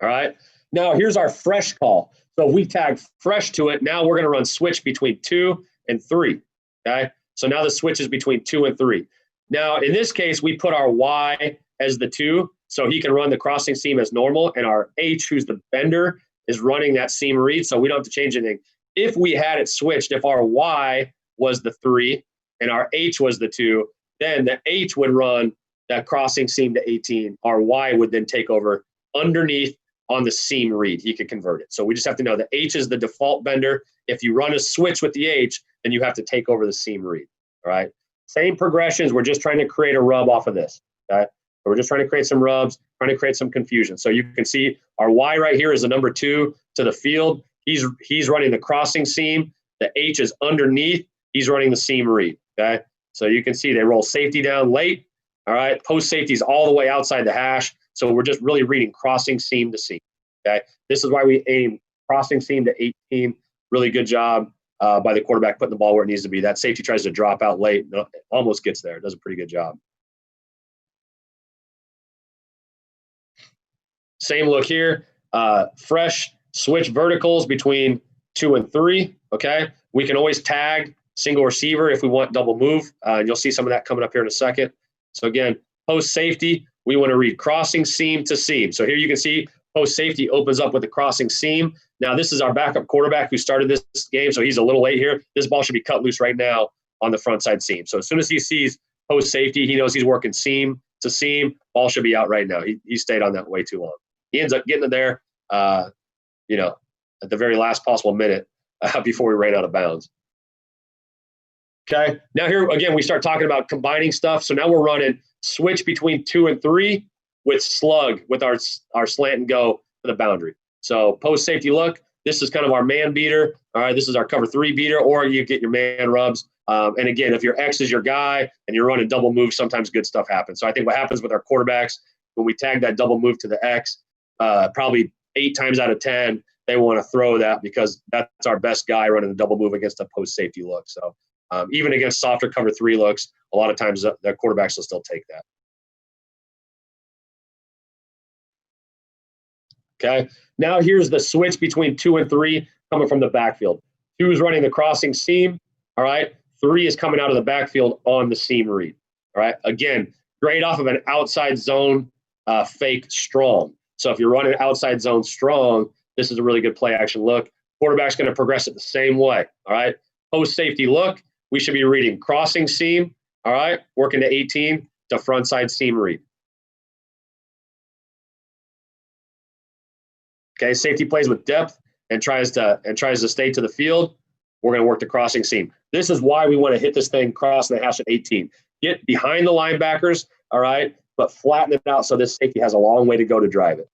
All right. Now here's our fresh call. So we tag fresh to it. Now we're going to run switch between 2 and 3. Okay. So now the switch is between 2 and 3. Now, in this case, we put our Y as the 2, so he can run the crossing seam as normal, and our H, who's the bender, is running that seam read, so we don't have to change anything. If we had it switched, if our Y was the 3 and our H was the 2, then the H would run that crossing seam to 18. Our Y would then take over underneath on the seam read. He could convert it. So we just have to know the H is the default bender. If you run a switch with the H, then you have to take over the seam read. All right. Same progressions. We're just trying to create a rub off of this. Okay. We're just trying to create some rubs, trying to create some confusion. So you can see our Y right here is the number 2 to the field. He's running the crossing seam. The H is underneath. He's running the seam read. Okay. So you can see they roll safety down late. All right. Post safety is all the way outside the hash. So we're just really reading crossing seam to seam. Okay. This is why we aim crossing seam to 18. Really good job by the quarterback putting the ball where it needs to be. That safety tries to drop out late. It almost gets there. It does a pretty good job. Same look here. Fresh switch verticals between 2 and 3. Okay. We can always tag single receiver if we want double move. You'll see some of that coming up here in a second. So again, post safety, we want to read crossing seam to seam. So here you can see post safety opens up with the crossing seam. Now this is our backup quarterback who started this game, so he's a little late here. This ball should be cut loose right now on the front side seam. So as soon as he sees post safety, he knows he's working seam to seam. Ball should be out right now. He stayed on that way too long. He ends up getting it there, at the very last possible minute before we ran out of bounds. Okay, now here again we start talking about combining stuff. So now we're running switch between 2 and 3 with slug with our slant and go to the boundary. So post safety look, this is kind of our man beater. All right, this is our cover 3 beater, or you get your man rubs. And again, if your X is your guy and you're running double move, sometimes good stuff happens. So I think what happens with our quarterbacks when we tag that double move to the X, probably 8 times out of 10, they want to throw that because that's our best guy running the double move against a post safety look. So even against softer cover 3 looks, a lot of times the quarterbacks will still take that. Okay, now here's the switch between 2 and 3 coming from the backfield. 2 is running the crossing seam. All right, 3 is coming out of the backfield on the seam read. All right, again, Grade off of an outside zone fake strong. So if you're running outside zone strong, this is a really good play action look. Quarterback's going to progress it the same way. All right. Post safety look. We should be reading crossing seam. All right. Working to 18 to front side seam read. Okay. Safety plays with depth and tries to stay to the field. We're going to work the crossing seam. This is why we want to hit this thing crossing the hash at 18. Get behind the linebackers. All right. But flatten it out so this safety has a long way to go to drive it.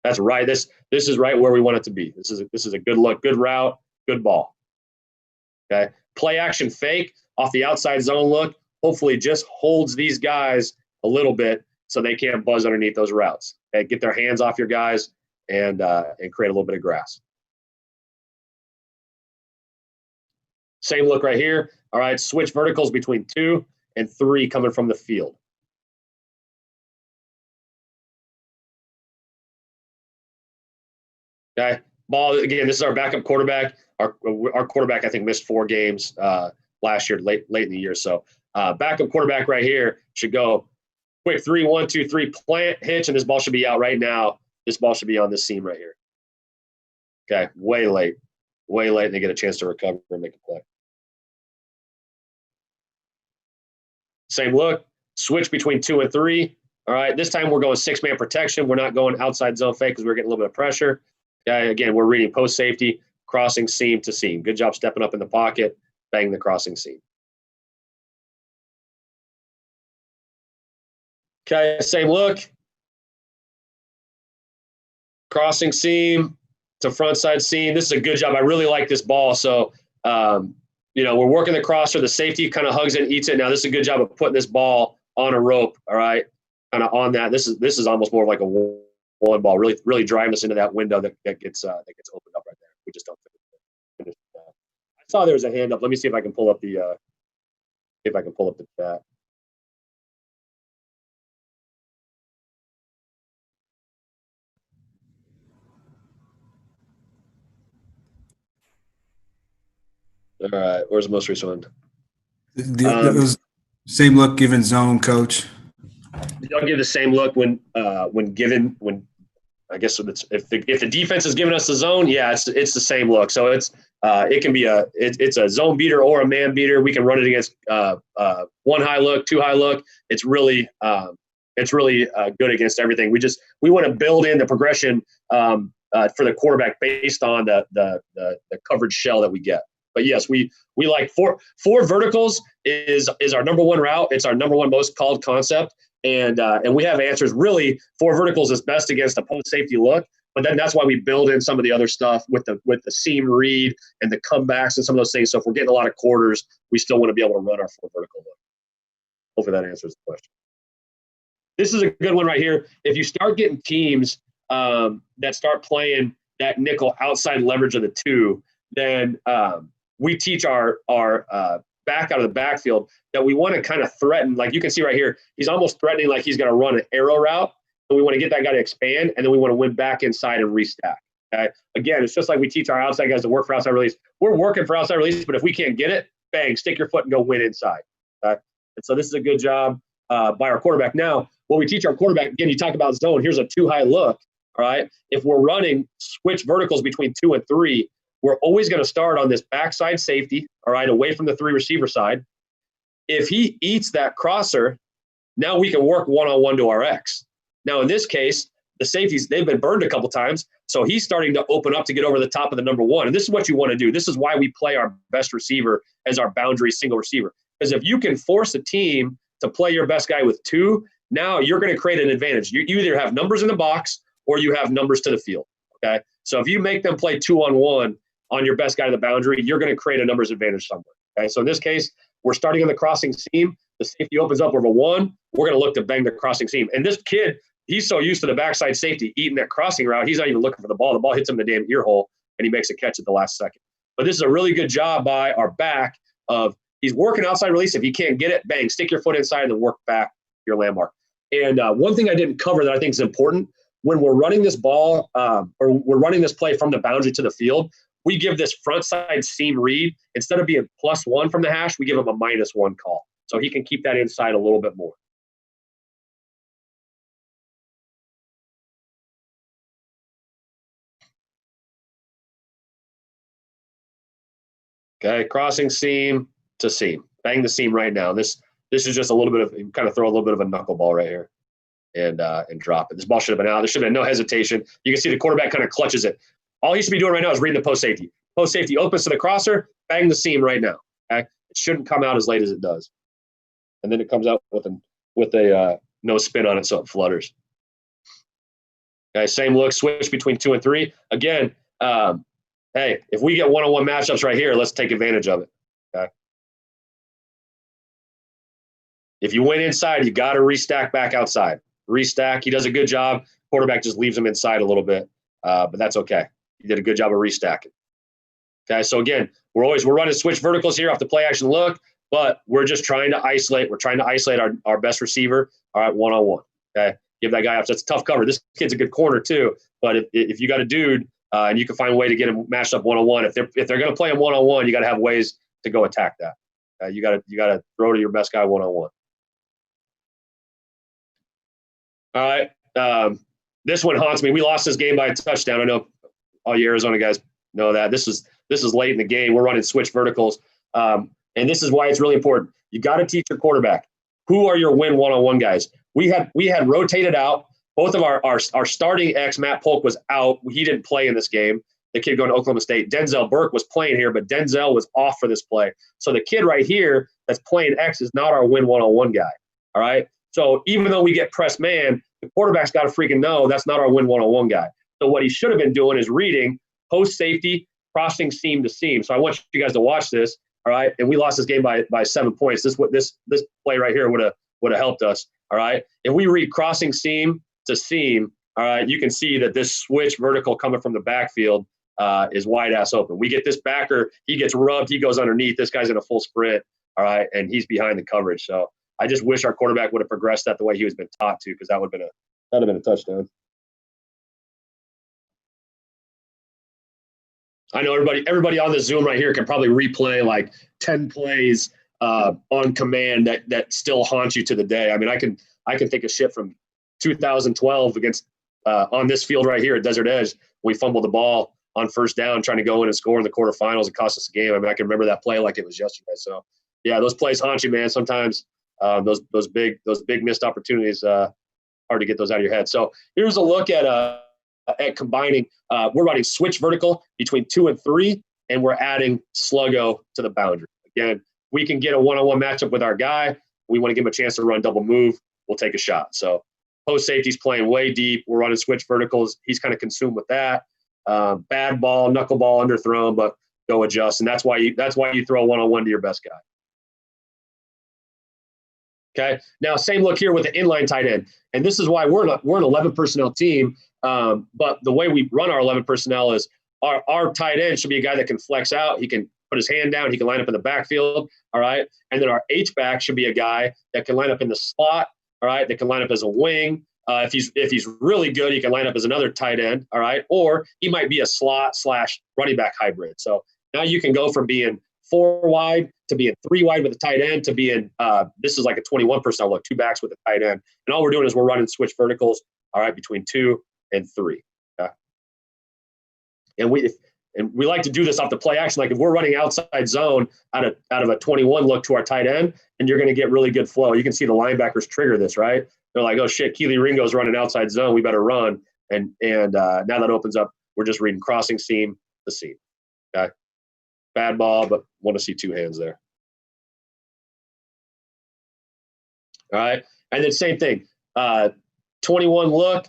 That's right. This is right where we want it to be. This is a good look, good route, good ball. Okay. Play action fake off the outside zone look. Hopefully just holds these guys a little bit so they can't buzz underneath those routes. Okay. Get their hands off your guys and create a little bit of grass. Same look right here. All right. Switch verticals between 2 and 3 coming from the field. Okay. Ball, again, this is our backup quarterback. Our quarterback, I think, missed 4 games last year, late in the year. So backup quarterback right here should go quick 3, 1, 2, 3, plant, hitch, and this ball should be out right now. This ball should be on this seam right here. Okay. Way late, and they get a chance to recover and make a play. Same look. Switch between 2 and 3. All right. This time we're going 6-man protection. We're not going outside zone fake because we're getting a little bit of pressure. Again, we're reading post safety, crossing seam to seam. Good job stepping up in the pocket, bang the crossing seam. Okay, same look. Crossing seam to front side seam. This is a good job. I really like this ball. So, we're working the crosser. The safety kind of hugs it and eats it. Now, this is a good job of putting this ball on a rope, all right, kind of on that. This is almost more like a one ball, really driving us into that window that gets opened up right there. We just don't finish. I saw there was a hand up. Let me see if I can pull up the chat. All right, where's the most recent one? It was same look given zone, coach. I'll give the same look when I guess if the defense is giving us the zone, yeah, it's the same look. So it can be it's a zone beater or a man beater. We can run it against 1 high look, 2 high look. It's really good against everything. We want to build in the progression for the quarterback based on the coverage shell that we get. But yes, we like four verticals is our number 1 route. It's our number 1 most called concept. And we have answers. Really, 4 verticals is best against a post safety look, but then that's why we build in some of the other stuff with the seam read and the comebacks and some of those things. So if we're getting a lot of quarters, we still want to be able to run our 4 vertical look. Hopefully that answers the question. This is a good one right here. If you start getting teams that start playing that nickel outside leverage of the 2, then we teach our back out of the backfield that we want to kind of threaten. Like you can see right here, he's almost threatening like he's going to run an arrow route. So we want to get that guy to expand, and then we want to win back inside and restack. Okay. Again, it's just like we teach our outside guys to work for outside release. We're working for outside release, but if we can't get it, bang, stick your foot and go win inside. Okay. And so this is a good job by our quarterback. Now, what we teach our quarterback, again, you talk about zone. Here's a 2 high look. All right. If we're running switch verticals between 2 and 3, we're always going to start on this backside safety, all right, away from the 3 receiver side. If he eats that crosser, now we can work one-on-one to our X. Now, in this case, the safeties, they've been burned a couple times, so he's starting to open up to get over the top of the number 1. And this is what you want to do. This is why we play our best receiver as our boundary single receiver. Because if you can force a team to play your best guy with 2, now you're going to create an advantage. You either have numbers in the box or you have numbers to the field, okay? So if you make them play 2-on-1 on your best guy to the boundary, you're going to create a numbers advantage somewhere. Okay, so in this case, we're starting on the crossing seam. The safety opens up over 1. We're going to look to bang the crossing seam. And this kid, he's so used to the backside safety eating that crossing route, he's not even looking for the ball. The ball hits him in the damn ear hole, and he makes a catch at the last second. But this is a really good job by our back of he's working outside release. If he can't get it, bang, stick your foot inside and then work back your landmark. And one thing I didn't cover that I think is important, when we're running this ball or we're running this play from the boundary to the field, we give this front side seam read. Instead of being +1 from the hash, we give him a -1 call. So he can keep that inside a little bit more. Okay, crossing seam to seam. Bang the seam right now. This is just a little bit of, kind of throw a little bit of a knuckleball right here and drop it. This ball should have been out. There should have been no hesitation. You can see the quarterback kind of clutches it. All he should be doing right now is reading the post safety. Post safety opens to the crosser, bang the seam right now. Okay, it shouldn't come out as late as it does, and then it comes out with a no spin on it, so it flutters. Okay, same look, switch between 2 and 3. Again, hey, if we get one-on-one matchups right here, let's take advantage of it. Okay. If you went inside, you got to restack back outside. Restack. He does a good job. Quarterback just leaves him inside a little bit, but that's okay. He did a good job of restacking. Okay, so again, we're running switch verticals here off the play action look, but we're just trying to isolate. We're trying to isolate our best receiver. All right, one-on-one. Okay, give that guy up. So it's a tough cover. This kid's a good corner too, but if you got a dude and you can find a way to get him matched up one-on-one, if they're going to play him one-on-one, you got to have ways to go attack that. You got to throw to your best guy one-on-one. All right, this one haunts me. We lost this game by a touchdown. I know all you Arizona guys know that. This is late in the game. We're running switch verticals, and this is why it's really important. You got to teach your quarterback who are your win one-on-one guys. We had rotated out. Both of our starting X, Matt Polk, was out. He didn't play in this game. The kid going to Oklahoma State. Denzel Burke was playing here, but Denzel was off for this play. So the kid right here that's playing X is not our win one-on-one guy. All right. So even though we get press man, the quarterback's got to freaking know that's not our win one-on-one guy. So what he should have been doing is reading post safety, crossing seam to seam. So I want you guys to watch this. All right. And we lost this game by 7 points. This play right here would have helped us. All right. If we read crossing seam to seam, all right, you can see that this switch vertical coming from the backfield is wide ass open. We get this backer, he gets rubbed, he goes underneath. This guy's in a full sprint. All right. And he's behind the coverage. So I just wish our quarterback would have progressed that the way he was been taught to, because that would have been a touchdown. I know everybody on the Zoom right here can probably replay like 10 plays on command that still haunt you to the day. I mean, I can think of shit from 2012 against on this field right here at Desert Edge. We fumbled the ball on first down trying to go in and score in the quarterfinals. It cost us a game. I mean, I can remember that play like it was yesterday. So yeah, those plays haunt you, man. Sometimes those big missed opportunities, hard to get those out of your head. So here's a look at combining. We're running switch vertical between 2 and 3, and we're adding sluggo to the boundary. Again, we can get a one-on-one matchup with our guy. We want to give him a chance to run double move. We'll take a shot. So post safety's playing way deep. We're running switch verticals. He's kind of consumed with that. Bad ball, knuckleball, underthrown, but go adjust. And that's why you throw a one-on-one to your best guy. Okay. Now, same look here with the inline tight end. And this is why we're an 11 personnel team. But the way we run our 11 personnel is our tight end should be a guy that can flex out. He can put his hand down. He can line up in the backfield. All right. And then our H-back should be a guy that can line up in the slot. All right. That can line up as a wing. If he's really good, he can line up as another tight end. All right. Or he might be a slot / running back hybrid. So now you can go from being 4 wide to being 3 wide with a tight end to being this is like a 21 personnel look, 2 backs with a tight end. And all we're doing is we're running switch verticals, all right, between 2 and 3. Okay? And we like to do this off the play action. Like if we're running outside zone out of a 21 look to our tight end, and you're going to get really good flow. You can see the linebackers trigger this, right? They're like, oh shit, Keely Ringo's running outside zone. We better run. And now that opens up, we're just reading crossing seam to seam. Okay. Bad ball, but want to see 2 hands there. All right. And then same thing. 21 look,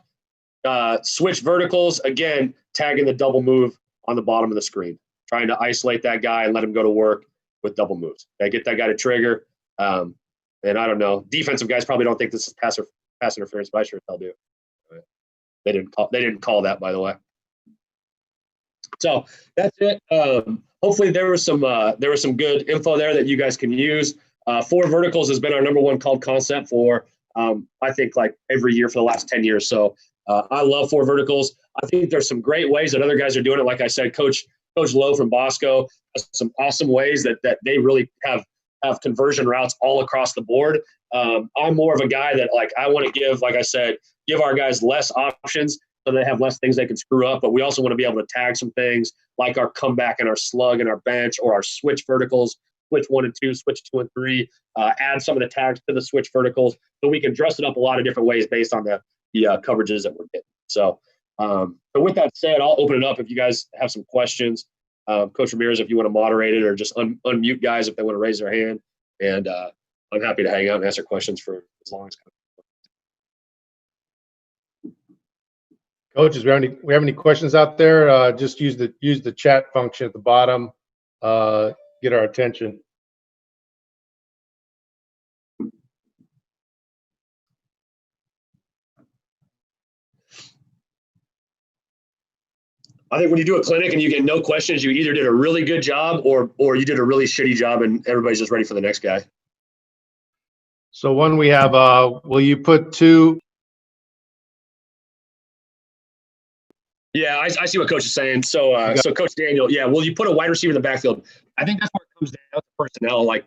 switch verticals, again, tagging the double move on the bottom of the screen, trying to isolate that guy and let him go to work with double moves. Okay, get that guy to trigger. And I don't know, defensive guys probably don't think this is pass interference, but I sure they'll do. Right. They didn't call that, by the way. So that's it. Hopefully there was some good info there that you guys can use. 4 verticals has been our number 1 called concept for I think like every year for the last 10 years. So I love 4 verticals. I think there's some great ways that other guys are doing it. Like I said, Coach Lowe from Bosco has some awesome ways that they really have conversion routes all across the board. I'm more of a guy that like I want to give, like I said, give our guys less options so they have less things they can screw up. But we also want to be able to tag some things like our comeback and our slug and our bench, or our switch verticals, switch 1 and 2, switch 2 and 3, add some of the tags to the switch verticals, so we can dress it up a lot of different ways based on the coverages that we're getting. So with that said, I'll open it up if you guys have some questions. Coach Ramirez, if you want to moderate it, or just unmute guys if they want to raise their hand. And I'm happy to hang out and answer questions for as long as. Coaches, we have any questions out there? Just use the chat function at the bottom. Get our attention. I think when you do a clinic and you get no questions, you either did a really good job or you did a really shitty job, and everybody's just ready for the next guy. So one we have, will you put 2? Yeah, I see what Coach is saying. So Coach Daniel, yeah, will you put a wide receiver in the backfield? I think that's where it comes down to personnel. Like,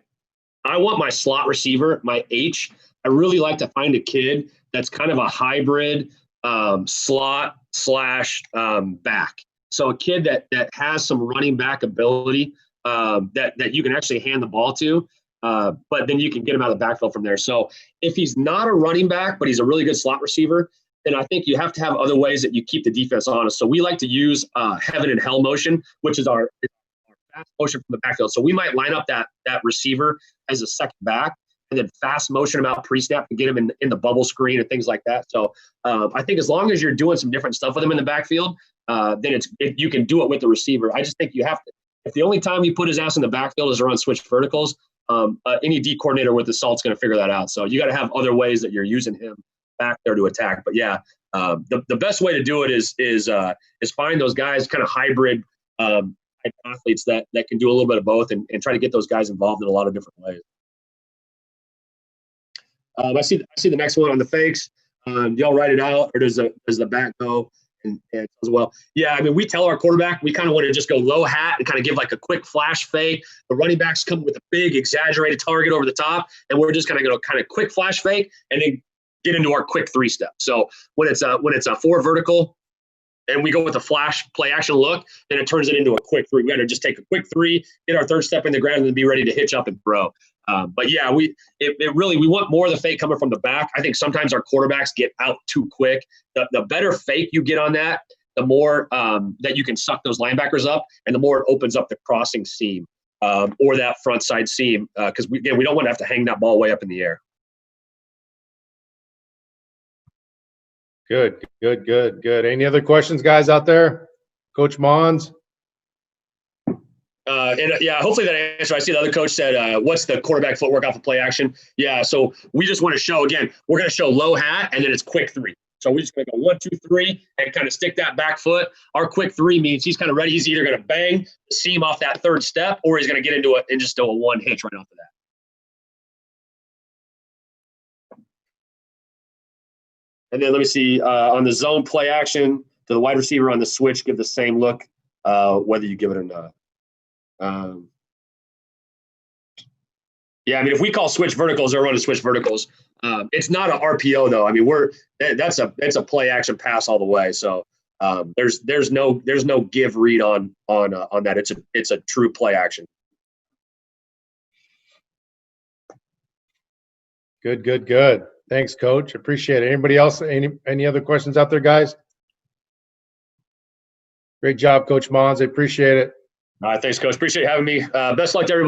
I want my slot receiver, my H. I really like to find a kid that's kind of a hybrid slot / back. So a kid that has some running back ability, that you can actually hand the ball to, but then you can get him out of the backfield from there. So if he's not a running back, but he's a really good slot receiver, then I think you have to have other ways that you keep the defense honest. So we like to use heaven and hell motion, which is our fast motion from the backfield. So we might line up that receiver as a second back, and then fast motion him out pre-snap to get him in the bubble screen and things like that. So I think as long as you're doing some different stuff with him in the backfield, then you can do it with the receiver. I just think you have to. If the only time you put his ass in the backfield is around switch verticals, any D coordinator with the salt's going to figure that out. So you got to have other ways that you're using him back there to attack. But yeah, the best way to do it is find those guys, kind of hybrid athletes that can do a little bit of both, and try to get those guys involved in a lot of different ways. I see the next one on the fakes. Do y'all write it out, or does the back go and as well? Yeah, I mean, we tell our quarterback we kind of want to just go low hat and kind of give like a quick flash fake. The running backs come with a big exaggerated target over the top, and we're just going to go kind of quick flash fake and then get into our quick 3-step. So when it's a 4 vertical and we go with a flash play action look, then it turns it into a quick 3. We got to just take a quick 3, get our 3rd step in the ground, and then be ready to hitch up and throw. But yeah, we want more of the fake coming from the back. I think sometimes our quarterbacks get out too quick. The better fake you get on that, the more that you can suck those linebackers up, and the more it opens up the crossing seam or that front side seam, because we don't want to have to hang that ball way up in the air. Good. Any other questions, guys, out there? Coach Mohns? Hopefully that answer. I see the other coach said, what's the quarterback footwork off of play action? Yeah, so we just want to show, again, we're going to show low hat, and then it's quick 3. So we're just going to go 1, 2, 3 and kind of stick that back foot. Our quick 3 means he's kind of ready. He's either going to bang the seam off that 3rd step, or he's going to get into it and just do a 1 hitch right off of that. And then let me see, on the zone play action, to the wide receiver on the switch, give the same look, whether you give it or not. Yeah, I mean, if we call switch verticals, they're running switch verticals. It's not an RPO though. I mean, that's a play action pass all the way. So there's no give read on that. It's a true play action. Good. Thanks, Coach. Appreciate it. Anybody else? Any other questions out there, guys? Great job, Coach Mohns. I appreciate it. All right, thanks, Coach. Appreciate having me. Best luck to everybody.